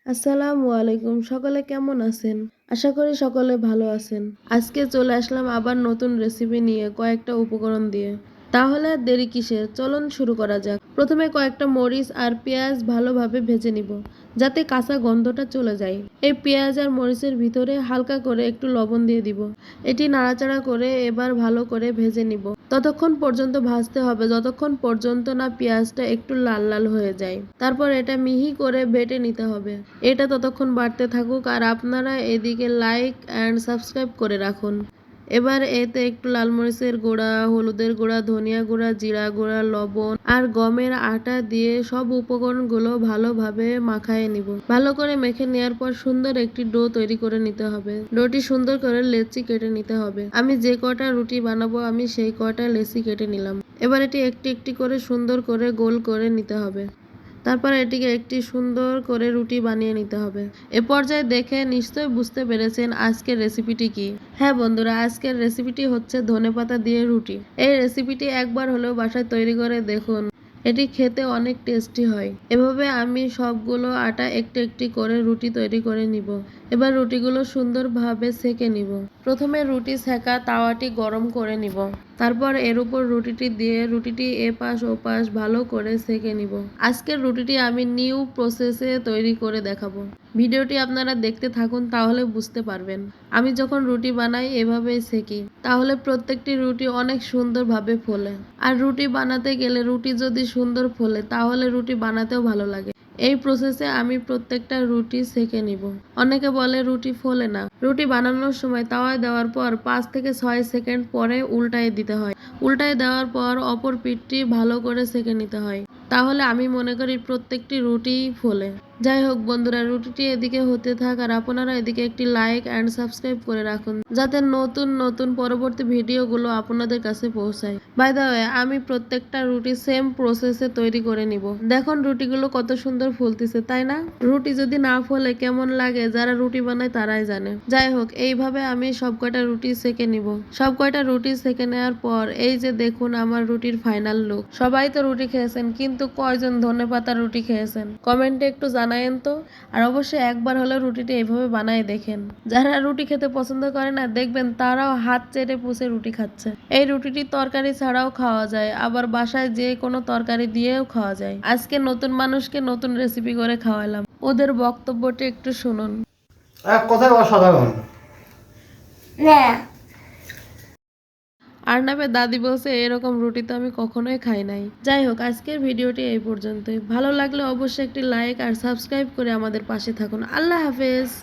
আসসালামু আলাইকুম। সকলে কেমন আছেন? আশা করি সকলে ভালো আছেন। আজকে চলে আসলাম আবার নতুন রেসিপি নিয়ে কয়েকটা উপকরণ দিয়ে। তাহলে আর দেরি কিসের? চলুন শুরু করা যাক। প্রথমে কয়েকটা মরিচ আর পেঁয়াজ ভালোভাবে ভেজে নিব, যাতে কাঁচা গন্ধটা চলে যায়। এই পেঁয়াজ আর মরিচের ভিতরে হালকা করে একটু লবণ দিয়ে দিব। এটি নাড়াচাড়া করে এবার ভালো করে ভেজে নিব। ততক্ষণ পর্যন্ত ভাজতে হবে যতক্ষণ পর্যন্ত না পেঁয়াজটা একটু লাল লাল হয়ে যায়। তারপর এটা মিহি করে বেটে নিতে হবে। এটা ততক্ষণ বাড়তে থাকুক আর আপনারা এদিকে লাইক অ্যান্ড সাবস্ক্রাইব করে রাখুন। এবার এতে একটু লাল মরিচের গুঁড়া, হলুদের গুঁড়া, ধনিয়া গুঁড়া, জিরা গুঁড়া, লবণ আর গমের আটা দিয়ে সব উপকরণগুলো ভালোভাবে মাখায় নিব। ভালো করে মেখে নেওয়ার পর সুন্দর একটি ডো তৈরি করে নিতে হবে। ডোটি সুন্দর করে লেচি কেটে নিতে হবে। আমি যে কটা রুটি বানাবো আমি সেই কটা লেচি কেটে নিলাম। এবার এটি একটি একটি করে সুন্দর করে গোল করে নিতে হবে। তারপর এটিকে একটি সুন্দর করে রুটি বানিয়ে নিতে হবে। এ পর্যায়ে দেখে নিশ্চয়ই বুঝতে পেরেছেন আজকের রেসিপিটি কি। হ্যাঁ বন্ধুরা, আজকের রেসিপিটি হচ্ছে ধনেপাতা দিয়ে রুটি। এই রেসিপিটি একবার হলেও বাসায় তৈরি করে দেখুন। এটি খেতে অনেক টেস্টি হয়। এভাবে আমি সবগুলো আটা একটি একটি করে রুটি তৈরি করে নিব। এবার রুটিগুলো সুন্দরভাবে সেঁকে নিব। প্রথমে রুটি সেঁকা তাওয়াটি গরম করে নিব। তারপর এর উপর রুটিটি দিয়ে রুটিটি এপাশ ওপাশ ভালো করে সেঁকে নিব। আজকের রুটিটি আমি নিউ প্রসেসে তৈরি করে দেখাবো। ভিডিওটি আপনারা দেখতে থাকুন, তাহলে বুঝতে পারবেন। আমি যখন রুটি বানাই এভাবেই সেঁকি, তাহলে প্রত্যেকটি রুটি অনেক সুন্দরভাবে ফোলে। আর রুটি বানাতে গেলে রুটি যদি সুন্দর ফোলে তাহলে রুটি বানাতেও ভালো লাগে। এই প্রসেসে আমি প্রত্যেকটা রুটি সেঁকে নিব। অনেকে বলে রুটি ফোলে না। রুটি বানানোর সময় তাওয়ায় দেওয়ার পর 5 থেকে 6 সেকেন্ড পরে উল্টায় দিতে হয়। উল্টায় দেওয়ার পর অপর পিঠটি ভালো করে সেঁকে নিতে হয়। তাহলে আমি মনে করি প্রত্যেকটি রুটিই ফোলে। যাই হোক বন্ধুরা, রুটিটি এদিকে হতে থাক আর আপনারা এদিকে একটি লাইক অ্যান্ড সাবস্ক্রাইব করে রাখুন, যাতে নতুন নতুন পরবর্তী ভিডিওগুলো আপনাদের কাছে পৌঁছায়। বাই দ্য ওয়ে, আমি প্রত্যেকটা রুটি সেম প্রসেসে তৈরি করে নিব। দেখুন রুটিগুলো কত সুন্দর ফুলতেছে, তাই না? রুটি যদি না ফোলে কেমন লাগে যারা রুটি বানায় তারাই জানে। যাই হোক, এইভাবে আমি সব কয়টা রুটি সেঁকে নিব। সব কয়টা রুটি সেঁকে নেওয়ার পর এই যে দেখুন আমার রুটির ফাইনাল লুক। সবাই তো রুটি খেয়েছেন, কিন্তু কয়জন ধনেপাতার রুটি খেয়েছেন কমেন্টে একটু জানায়েন তো। আর অবশ্যই একবার হলেও রুটিটা এইভাবে বানায় দেখেন। যারা রুটি খেতে পছন্দ করে না দেখবেন তারাও হাত চেটে পুষে রুটি খাচ্ছে। এই রুটিটি তরকারি ছাড়াও খাওয়া যায়, আবার বাসায় যে কোনো তরকারি দিয়েও খাওয়া যায়। আজকে নতুন মানুষকে নতুন রেসিপি করে খাওয়ালাম, ওদের বক্তব্যটা একটু শুনুন। এক কথায় অসাধারণ। আরনাবের দাদি বলছে এরকম রুটি তো আমি কখনোই খাই নাই। যাই হোক, আজকের ভিডিওটি এই পর্যন্তই। ভালো লাগলে অবশ্যই একটি লাইক আর সাবস্ক্রাইব করে আমাদের পাশে থাকুন। আল্লাহ হাফেজ।